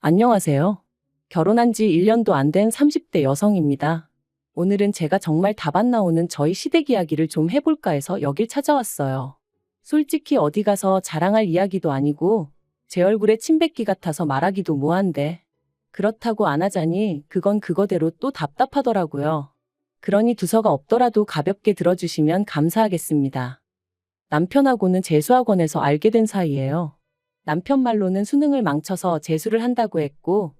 안녕하세요. 결혼한 지 1년도 안 된 30대 여성입니다. 오늘은 제가 정말 답 안 나오는 저희 시댁 이야기를 좀 해볼까 해서 여길 찾아왔어요. 솔직히 어디 가서 자랑할 이야기도 아니고 제 얼굴에 침 뱉기 같아서 말하기도 뭐한데 그렇다고 안 하자니 그건 그거대로 또 답답하더라고요. 그러니 두서가 없더라도 가볍게 들어주시면 감사하겠습니다. 남편하고는 재수학원에서 알게 된 사이예요. 남편 말로는 수능을 망쳐서 재수를 한다고 했고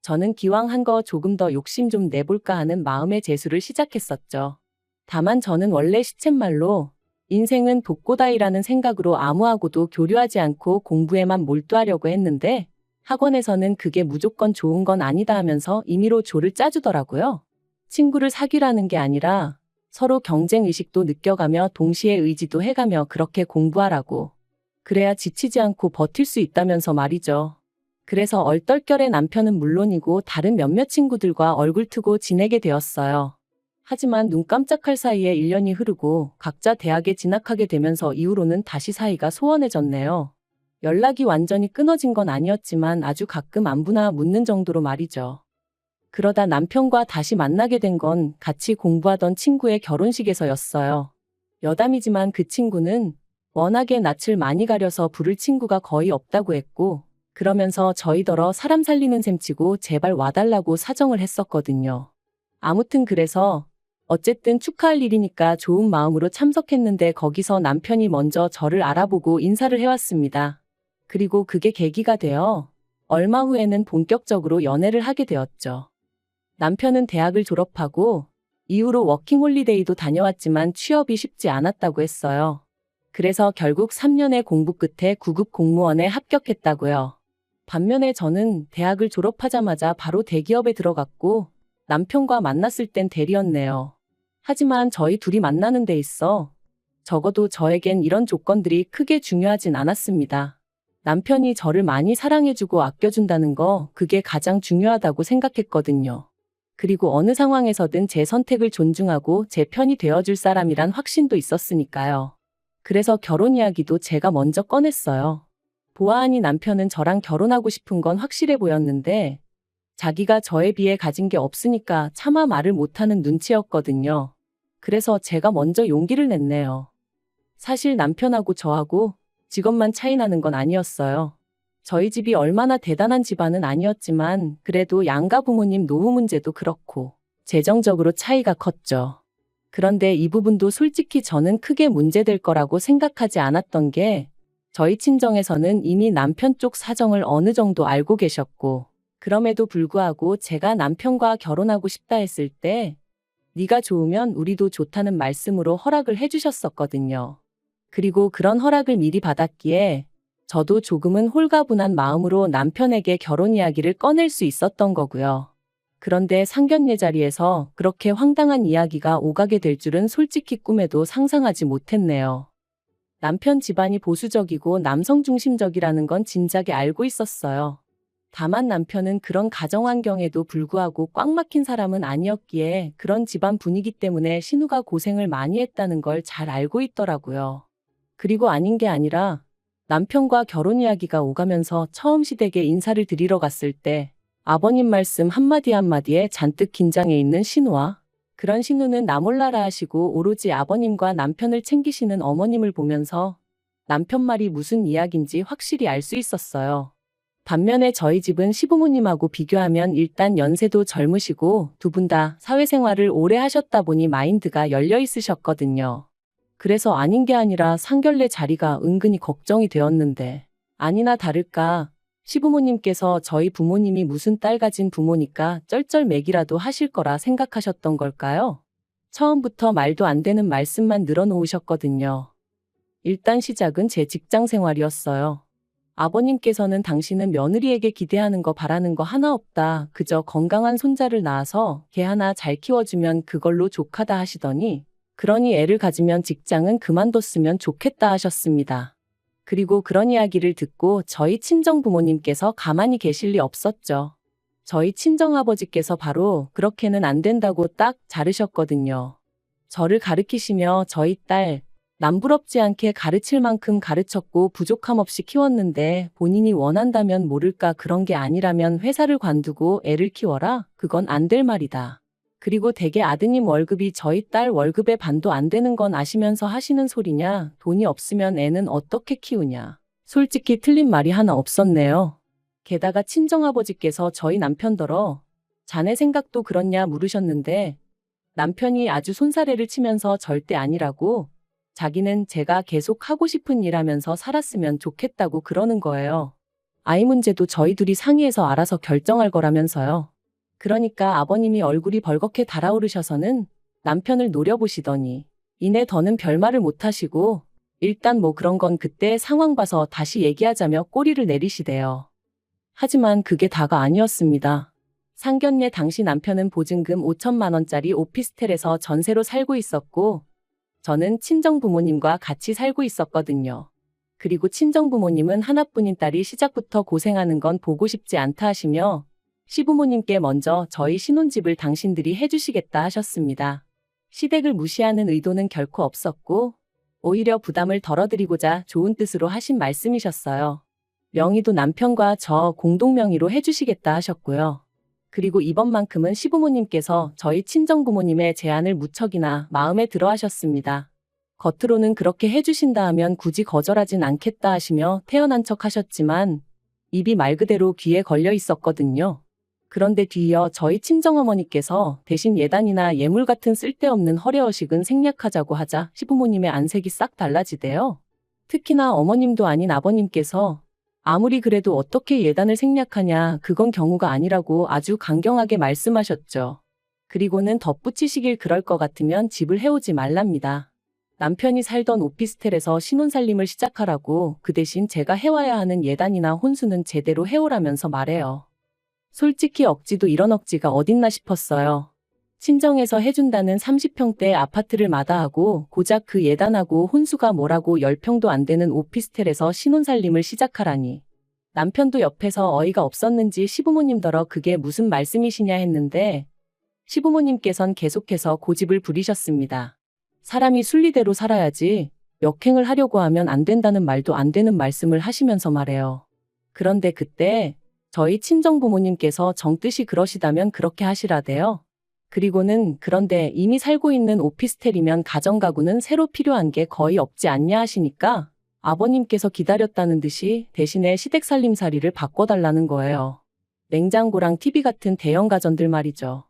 저는 기왕 한 거 조금 더 욕심 좀 내볼까 하는 마음에 재수를 시작했었죠. 다만 저는 원래 시쳇말로 인생은 독고다이라는 생각으로 아무하고도 교류하지 않고 공부에만 몰두하려고 했는데 학원에서는 그게 무조건 좋은 건 아니다 하면서 임의로 조를 짜주더라고요. 친구를 사귀라는 게 아니라 서로 경쟁 의식도 느껴가며 동시에 의지도 해가며 그렇게 공부하라고. 그래야 지치지 않고 버틸 수 있다면서 말이죠. 그래서 얼떨결에 남편은 물론이고 다른 몇몇 친구들과 얼굴 트고 지내게 되었어요. 하지만 눈 깜짝할 사이에 1년이 흐르고 각자 대학에 진학하게 되면서 이후로는 다시 사이가 소원해졌네요. 연락이 완전히 끊어진 건 아니었지만 아주 가끔 안부나 묻는 정도로 말이죠. 그러다 남편과 다시 만나게 된 건 같이 공부하던 친구의 결혼식에서였어요. 여담이지만 그 친구는 워낙에 낯을 많이 가려서 부를 친구가 거의 없다고 했고 그러면서 저희더러 사람 살리는 셈치고 제발 와달라고 사정을 했었거든요. 아무튼 그래서 어쨌든 축하할 일이니까 좋은 마음으로 참석했는데 거기서 남편이 먼저 저를 알아보고 인사를 해왔습니다. 그리고 그게 계기가 되어 얼마 후에는 본격적으로 연애를 하게 되었죠. 남편은 대학을 졸업하고 이후로 워킹홀리데이도 다녀왔지만 취업이 쉽지 않았다고 했어요. 그래서 결국 3년의 공부 끝에 9급 공무원에 합격했다고요. 반면에 저는 대학을 졸업하자마자 바로 대기업에 들어갔고 남편과 만났을 땐 대리였네요. 하지만 저희 둘이 만나는 데 있어 적어도 저에겐 이런 조건들이 크게 중요하진 않았습니다. 남편이 저를 많이 사랑해주고 아껴준다는 거 그게 가장 중요하다고 생각했거든요. 그리고 어느 상황에서든 제 선택을 존중하고 제 편이 되어줄 사람이란 확신도 있었으니까요. 그래서 결혼 이야기도 제가 먼저 꺼냈어요. 보아하니 남편은 저랑 결혼하고 싶은 건 확실해 보였는데 자기가 저에 비해 가진 게 없으니까 차마 말을 못하는 눈치였거든요. 그래서 제가 먼저 용기를 냈네요. 사실 남편하고 저하고 직업만 차이 나는 건 아니었어요. 저희 집이 얼마나 대단한 집안은 아니었지만 그래도 양가 부모님 노후 문제도 그렇고 재정적으로 차이가 컸죠. 그런데 이 부분도 솔직히 저는 크게 문제될 거라고 생각하지 않았던 게 저희 친정에서는 이미 남편 쪽 사정을 어느 정도 알고 계셨고 그럼에도 불구하고 제가 남편과 결혼하고 싶다 했을 때 네가 좋으면 우리도 좋다는 말씀으로 허락을 해주셨었거든요. 그리고 그런 허락을 미리 받았기에 저도 조금은 홀가분한 마음으로 남편에게 결혼 이야기를 꺼낼 수 있었던 거고요. 그런데 상견례 자리에서 그렇게 황당한 이야기가 오가게 될 줄은 솔직히 꿈에도 상상하지 못했네요. 남편 집안이 보수적이고 남성 중심적이라는 건 진작에 알고 있었어요. 다만 남편은 그런 가정 환경에도 불구하고 꽉 막힌 사람은 아니었기에 그런 집안 분위기 때문에 신우가 고생을 많이 했다는 걸 잘 알고 있더라고요. 그리고 아닌 게 아니라 남편과 결혼 이야기가 오가면서 처음 시댁에 인사를 드리러 갔을 때 아버님 말씀 한마디 한마디에 잔뜩 긴장해 있는 신우와 그런 신우는 나 몰라라 하시고 오로지 아버님과 남편을 챙기시는 어머님을 보면서 남편 말이 무슨 이야기인지 확실히 알 수 있었어요. 반면에 저희 집은 시부모님하고 비교하면 일단 연세도 젊으시고 두 분 다 사회생활을 오래 하셨다 보니 마인드가 열려 있으셨거든요. 그래서 아닌 게 아니라 상견례 자리가 은근히 걱정이 되었는데 아니나 다를까 시부모님께서 저희 부모님이 무슨 딸 가진 부모니까 쩔쩔매기라도 하실 거라 생각하셨던 걸까요? 처음부터 말도 안 되는 말씀만 늘어놓으셨거든요. 일단 시작은 제 직장 생활이었어요. 아버님께서는 당신은 며느리에게 기대하는 거 바라는 거 하나 없다. 그저 건강한 손자를 낳아서 걔 하나 잘 키워주면 그걸로 족하다 하시더니 그러니 애를 가지면 직장은 그만뒀으면 좋겠다 하셨습니다. 그리고 그런 이야기를 듣고 저희 친정 부모님께서 가만히 계실 리 없었죠. 저희 친정아버지께서 바로 그렇게는 안 된다고 딱 자르셨거든요. 저를 가르키시며 저희 딸, 남부럽지 않게 가르칠 만큼 가르쳤고 부족함 없이 키웠는데 본인이 원한다면 모를까 그런 게 아니라면 회사를 관두고 애를 키워라? 그건 안 될 말이다. 그리고 대개 아드님 월급이 저희 딸 월급의 반도 안 되는 건 아시면서 하시는 소리냐? 돈이 없으면 애는 어떻게 키우냐? 솔직히 틀린 말이 하나 없었네요. 게다가 친정아버지께서 저희 남편더러 자네 생각도 그렇냐 물으셨는데 남편이 아주 손사래를 치면서 절대 아니라고 자기는 제가 계속 하고 싶은 일 하면서 살았으면 좋겠다고 그러는 거예요. 아이 문제도 저희 둘이 상의해서 알아서 결정할 거라면서요. 그러니까 아버님이 얼굴이 벌겋게 달아오르셔서는 남편을 노려보시더니 이내 더는 별말을 못하시고 일단 뭐 그런 건 그때 상황 봐서 다시 얘기하자며 꼬리를 내리시대요. 하지만 그게 다가 아니었습니다. 상견례 당시 남편은 보증금 5천만 원짜리 오피스텔에서 전세로 살고 있었고 저는 친정부모님과 같이 살고 있었거든요. 그리고 친정부모님은 하나뿐인 딸이 시작부터 고생하는 건 보고 싶지 않다 하시며 시부모님께 먼저 저희 신혼집을 당신들이 해주시겠다 하셨습니다. 시댁을 무시하는 의도는 결코 없었고 오히려 부담을 덜어드리고자 좋은 뜻으로 하신 말씀이셨어요. 명의도 남편과 저 공동명의로 해주시겠다 하셨고요. 그리고 이번만큼은 시부모님께서 저희 친정부모님의 제안을 무척이나 마음에 들어 하셨습니다. 겉으로는 그렇게 해주신다 하면 굳이 거절하진 않겠다 하시며 태연한 척 하셨지만 입이 말 그대로 귀에 걸려 있었거든요. 그런데 뒤이어 저희 친정어머니께서 대신 예단이나 예물 같은 쓸데없는 허례허식은 생략하자고 하자 시부모님의 안색이 싹 달라지대요. 특히나 어머님도 아닌 아버님께서 아무리 그래도 어떻게 예단을 생략하냐, 그건 경우가 아니라고 아주 강경하게 말씀하셨죠. 그리고는 덧붙이시길 그럴 것 같으면 집을 해오지 말랍니다. 남편이 살던 오피스텔에서 신혼살림을 시작하라고 그 대신 제가 해와야 하는 예단이나 혼수는 제대로 해오라면서 말해요. 솔직히 억지도 이런 억지가 어딨나 싶었어요. 친정에서 해준다는 30평대 아파트를 마다하고 고작 그 예단하고 혼수가 뭐라고 10평도 안 되는 오피스텔에서 신혼살림을 시작하라니. 남편도 옆에서 어이가 없었는지 시부모님더러 그게 무슨 말씀이시냐 했는데 시부모님께선 계속해서 고집을 부리셨습니다. 사람이 순리대로 살아야지 역행을 하려고 하면 안 된다는 말도 안 되는 말씀을 하시면서 말해요. 그런데 그때 저희 친정부모님께서 정뜻이 그러시다면 그렇게 하시라대요. 그리고는 그런데 이미 살고 있는 오피스텔이면 가정가구는 새로 필요한 게 거의 없지 않냐 하시니까 아버님께서 기다렸다는 듯이 대신에 시댁살림살이를 바꿔달라는 거예요. 냉장고랑 TV 같은 대형 가전들 말이죠.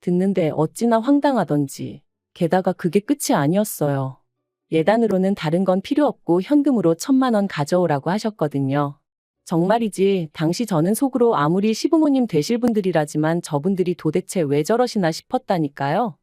듣는데 어찌나 황당하던지. 게다가 그게 끝이 아니었어요. 예단으로는 다른 건 필요 없고 현금으로 1,000만 원 가져오라고 하셨거든요. 정말이지 당시 저는 속으로 아무리 시부모님 되실 분들이라지만 저분들이 도대체 왜 저러시나 싶었다니까요.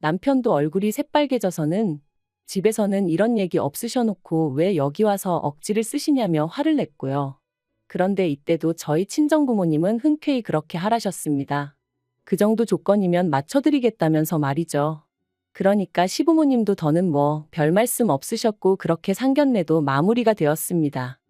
남편도 얼굴이 새빨개져서는 집에서는 이런 얘기 없으셔놓고 왜 여기 와서 억지를 쓰시냐며 화를 냈고요. 그런데 이때도 저희 친정부모님은 흔쾌히 그렇게 하라셨습니다. 그 정도 조건이면 맞춰드리겠다면서 말이죠. 그러니까 시부모님도 더는 뭐 별 말씀 없으셨고 그렇게 상견례도 마무리가 되었습니다.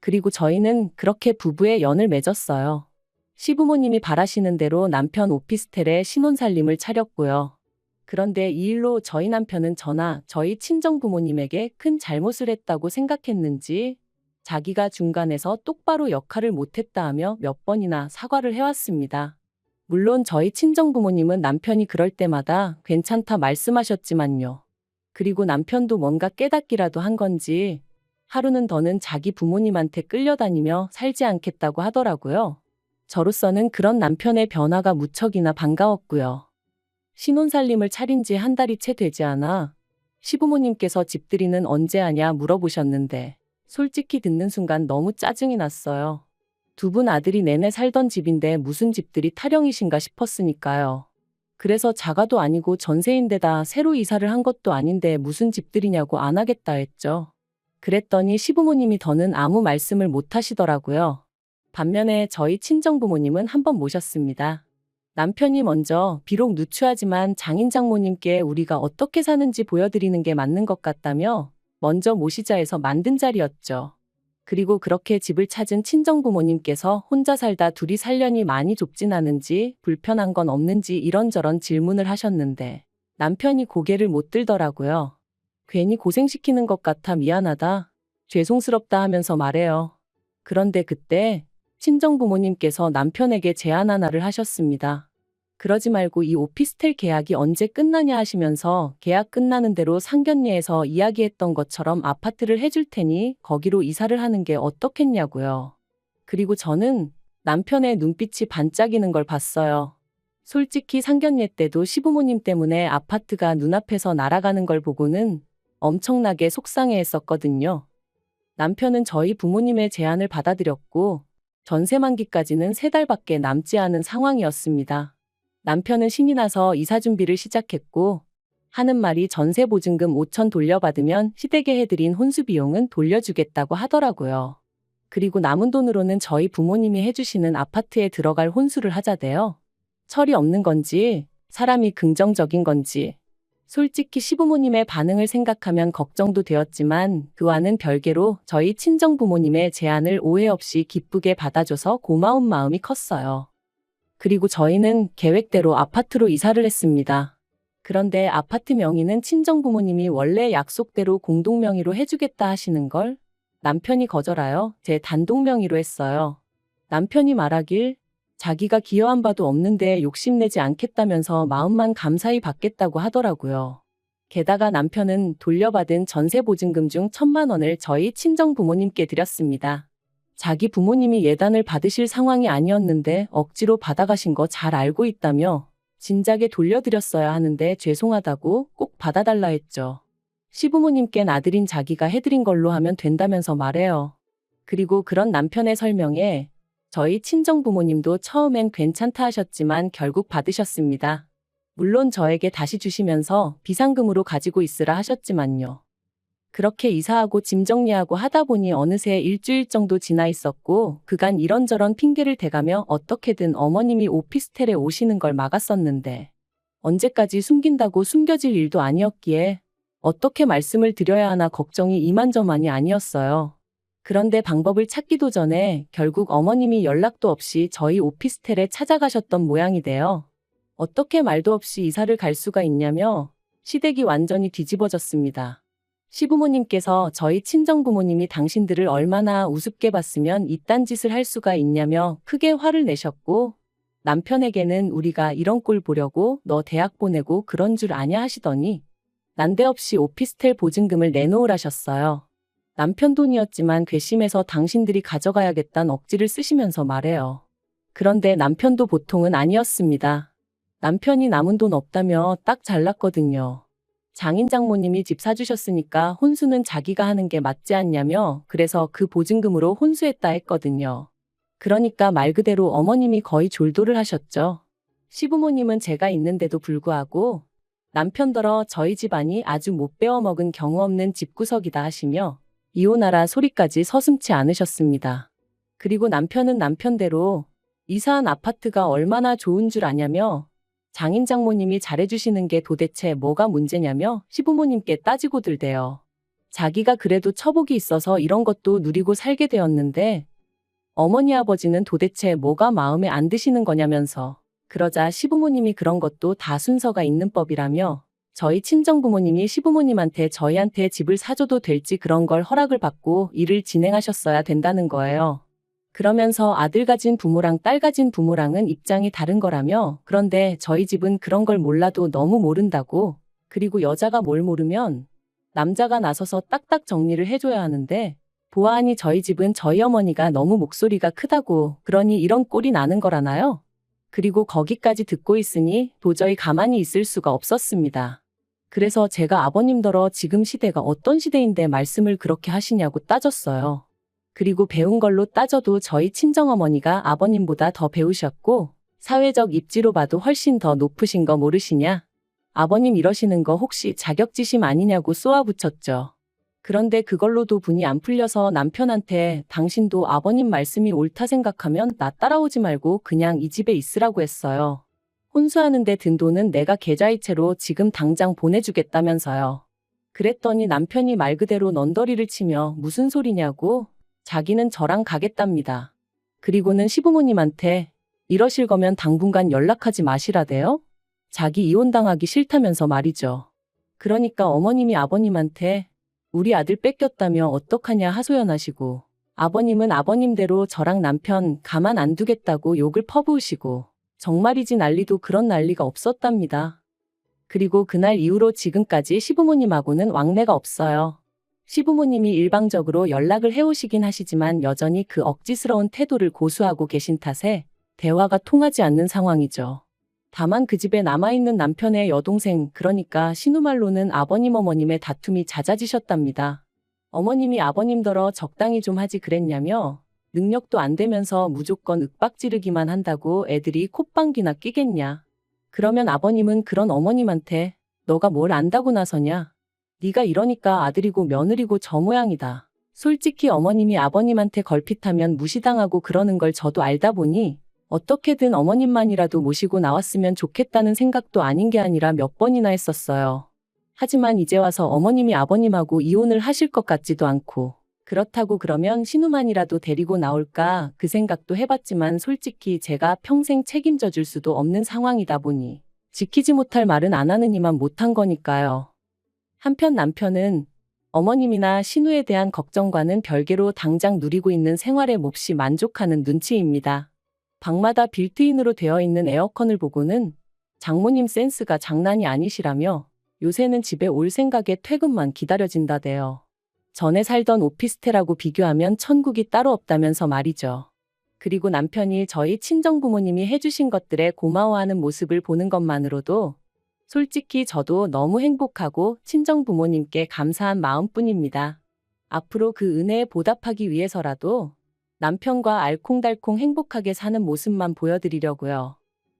그리고 저희는 그렇게 부부의 연을 맺었어요. 시부모님이 바라시는 대로 남편 오피스텔에 신혼살림을 차렸고요. 그런데 이 일로 저희 남편은 저나 저희 친정부모님에게 큰 잘못을 했다고 생각했는지 자기가 중간에서 똑바로 역할을 못했다 하며 몇 번이나 사과를 해왔습니다. 물론 저희 친정부모님은 남편이 그럴 때마다 괜찮다 말씀하셨지만요. 그리고 남편도 뭔가 깨닫기라도 한 건지 하루는 더는 자기 부모님한테 끌려다니며 살지 않겠다고 하더라고요. 저로서는 그런 남편의 변화가 무척이나 반가웠고요. 신혼살림을 차린 지 한 달이 채 되지 않아 시부모님께서 집들이는 언제 하냐 물어보셨는데 솔직히 듣는 순간 너무 짜증이 났어요. 두 분 아들이 내내 살던 집인데 무슨 집들이 타령이신가 싶었으니까요. 그래서 자가도 아니고 전세인데다 새로 이사를 한 것도 아닌데 무슨 집들이냐고 안 하겠다 했죠. 그랬더니 시부모님이 더는 아무 말씀을 못 하시더라고요. 반면에 저희 친정부모님은 한번 모셨습니다. 남편이 먼저 비록 누추하지만 장인 장모님께 우리가 어떻게 사는지 보여드리는 게 맞는 것 같다며 먼저 모시자 해서 만든 자리였죠. 그리고 그렇게 집을 찾은 친정부모님께서 혼자 살다 둘이 살려니 많이 좁진 않은지 불편한 건 없는지 이런저런 질문을 하셨는데 남편이 고개를 못 들더라고요. 괜히 고생시키는 것 같아 미안하다, 죄송스럽다 하면서 말해요. 그런데 그때 친정부모님께서 남편에게 제안 하나를 하셨습니다. 그러지 말고 이 오피스텔 계약이 언제 끝나냐 하시면서 계약 끝나는 대로 상견례에서 이야기했던 것처럼 아파트를 해줄 테니 거기로 이사를 하는 게 어떻겠냐고요. 그리고 저는 남편의 눈빛이 반짝이는 걸 봤어요. 솔직히 상견례 때도 시부모님 때문에 아파트가 눈앞에서 날아가는 걸 보고는 엄청나게 속상해했었거든요. 남편은 저희 부모님의 제안을 받아들였고 전세 만기까지는 3달밖에 남지 않은 상황이었습니다. 남편은 신이 나서 이사 준비를 시작했고 하는 말이 전세 보증금 5천 돌려받으면 시댁에 해드린 혼수 비용은 돌려주겠다고 하더라고요. 그리고 남은 돈으로는 저희 부모님이 해주시는 아파트에 들어갈 혼수를 하자대요. 철이 없는 건지 사람이 긍정적인 건지 솔직히 시부모님의 반응을 생각하면 걱정도 되었지만 그와는 별개로 저희 친정부모님의 제안을 오해 없이 기쁘게 받아줘서 고마운 마음이 컸어요. 그리고 저희는 계획대로 아파트로 이사를 했습니다. 그런데 아파트 명의는 친정부모님이 원래 약속대로 공동명의로 해주겠다 하시는 걸 남편이 거절하여 제 단독명의로 했어요. 남편이 말하길 자기가 기여한 바도 없는데 욕심내지 않겠다면서 마음만 감사히 받겠다고 하더라고요. 게다가 남편은 돌려받은 전세 보증금 중 1,000만 원을 저희 친정부모님께 드렸습니다. 자기 부모님이 예단을 받으실 상황이 아니었는데 억지로 받아가신 거 잘 알고 있다며 진작에 돌려드렸어야 하는데 죄송하다고 꼭 받아달라 했죠. 시부모님껜 아들인 자기가 해드린 걸로 하면 된다면서 말해요. 그리고 그런 남편의 설명에 저희 친정부모님도 처음엔 괜찮다 하셨지만 결국 받으셨습니다. 물론 저에게 다시 주시면서 비상금으로 가지고 있으라 하셨지만요. 그렇게 이사하고 짐 정리하고 하다 보니 어느새 일주일 정도 지나 있었고 그간 이런저런 핑계를 대가며 어떻게든 어머님이 오피스텔에 오시는 걸 막았었는데 언제까지 숨긴다고 숨겨질 일도 아니었기에 어떻게 말씀을 드려야 하나 걱정이 이만저만이 아니었어요. 그런데 방법을 찾기도 전에 결국 어머님이 연락도 없이 저희 오피스텔에 찾아가셨던 모양이 돼요. 어떻게 말도 없이 이사를 갈 수가 있냐며 시댁이 완전히 뒤집어졌습니다. 시부모님께서 저희 친정부모님이 당신들을 얼마나 우습게 봤으면 이딴 짓을 할 수가 있냐며 크게 화를 내셨고 남편에게는 우리가 이런 꼴 보려고 너 대학 보내고 그런 줄 아냐 하시더니 난데없이 오피스텔 보증금을 내놓으라셨어요. 남편 돈이었지만 괘씸해서 당신들이 가져가야겠다는 억지를 쓰시면서 말해요. 그런데 남편도 보통은 아니었습니다. 남편이 남은 돈 없다며 딱 잘났거든요. 장인 장모님이 집 사주셨으니까 혼수는 자기가 하는 게 맞지 않냐며 그래서 그 보증금으로 혼수했다 했거든요. 그러니까 말 그대로 어머님이 거의 졸도를 하셨죠. 시부모님은 제가 있는데도 불구하고 남편더러 저희 집안이 아주 못 배워먹은 경우 없는 집구석이다 하시며 이혼하라 소리까지 서슴지 않으셨습니다. 그리고 남편은 남편대로 이사한 아파트가 얼마나 좋은 줄 아냐며 장인 장모님이 잘해주시는 게 도대체 뭐가 문제냐며 시부모님께 따지고 들대요. 자기가 그래도 처복이 있어서 이런 것도 누리고 살게 되었는데 어머니 아버지는 도대체 뭐가 마음에 안 드시는 거냐면서 그러자 시부모님이 그런 것도 다 순서가 있는 법이라며 저희 친정부모님이 시부모님한테 저희한테 집을 사줘도 될지 그런 걸 허락을 받고 일을 진행하셨어야 된다는 거예요. 그러면서 아들 가진 부모랑 딸 가진 부모랑은 입장이 다른 거라며 그런데 저희 집은 그런 걸 몰라도 너무 모른다고 그리고 여자가 뭘 모르면 남자가 나서서 딱딱 정리를 해줘야 하는데 보아하니 저희 집은 저희 어머니가 너무 목소리가 크다고 그러니 이런 꼴이 나는 거라나요? 그리고 거기까지 듣고 있으니 도저히 가만히 있을 수가 없었습니다. 그래서 제가 아버님더러 지금 시대가 어떤 시대인데 말씀을 그렇게 하시냐고 따졌어요. 그리고 배운 걸로 따져도 저희 친정어머니가 아버님보다 더 배우셨고 사회적 입지로 봐도 훨씬 더 높으신 거 모르시냐? 아버님 이러시는 거 혹시 자격지심 아니냐고 쏘아붙였죠. 그런데 그걸로도 분이 안 풀려서 남편한테 당신도 아버님 말씀이 옳다 생각하면 나 따라오지 말고 그냥 이 집에 있으라고 했어요. 혼수하는데 든 돈은 내가 계좌이체로 지금 당장 보내주겠다면서요. 그랬더니 남편이 말 그대로 넌더리를 치며 무슨 소리냐고 자기는 저랑 가겠답니다. 그리고는 시부모님한테 이러실 거면 당분간 연락하지 마시라대요? 자기 이혼당하기 싫다면서 말이죠. 그러니까 어머님이 아버님한테 우리 아들 뺏겼다며 어떡하냐 하소연하시고, 아버님은 아버님대로 저랑 남편 가만 안 두겠다고 욕을 퍼부으시고, 정말이지 난리도 그런 난리가 없었답니다. 그리고 그날 이후로 지금까지 시부모님하고는 왕래가 없어요. 시부모님이 일방적으로 연락을 해오시긴 하시지만 여전히 그 억지스러운 태도를 고수하고 계신 탓에 대화가 통하지 않는 상황이죠. 다만 그 집에 남아있는 남편의 여동생, 그러니까 신우말로는 아버님 어머님의 다툼이 잦아지셨답니다. 어머님이 아버님더러 적당히 좀 하지 그랬냐며 능력도 안 되면서 무조건 윽박지르기만 한다고 애들이 콧방귀나 끼겠냐. 그러면 아버님은 그런 어머님한테 너가 뭘 안다고 나서냐. 네가 이러니까 아들이고 며느리고 저 모양이다. 솔직히 어머님이 아버님한테 걸핏하면 무시당하고 그러는 걸 저도 알다 보니 어떻게든 어머님만이라도 모시고 나왔으면 좋겠다는 생각도 아닌 게 아니라 몇 번이나 했었어요. 하지만 이제 와서 어머님이 아버님하고 이혼을 하실 것 같지도 않고, 그렇다고 그러면 신우만이라도 데리고 나올까 그 생각도 해봤지만 솔직히 제가 평생 책임져 줄 수도 없는 상황이다 보니 지키지 못할 말은 안 하느니만 못한 거니까요. 한편 남편은 어머님이나 신우에 대한 걱정과는 별개로 당장 누리고 있는 생활에 몹시 만족하는 눈치입니다. 방마다 빌트인으로 되어 있는 에어컨을 보고는 장모님 센스가 장난이 아니시라며 요새는 집에 올 생각에 퇴근만 기다려진다대요. 전에 살던 오피스텔하고 비교하면 천국이 따로 없다면서 말이죠. 그리고 남편이 저희 친정부모님이 해주신 것들에 고마워하는 모습을 보는 것만으로도 솔직히 저도 너무 행복하고 친정부모님께 감사한 마음뿐입니다. 앞으로 그 은혜에 보답하기 위해서라도 남편과 알콩달콩 행복하게 사는 모습만 보여드리려고요.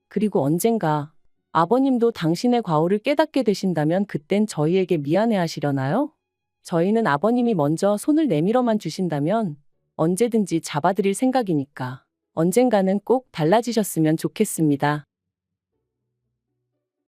그리고 언젠가 아버님도 당신의 과오를 깨닫게 되신다면 그땐 저희에게 미안해하시려나요? 저희는 아버님이 먼저 손을 내밀어만 주신다면 언제든지 잡아드릴 생각이니까 언젠가는 꼭 달라지셨으면 좋겠습니다.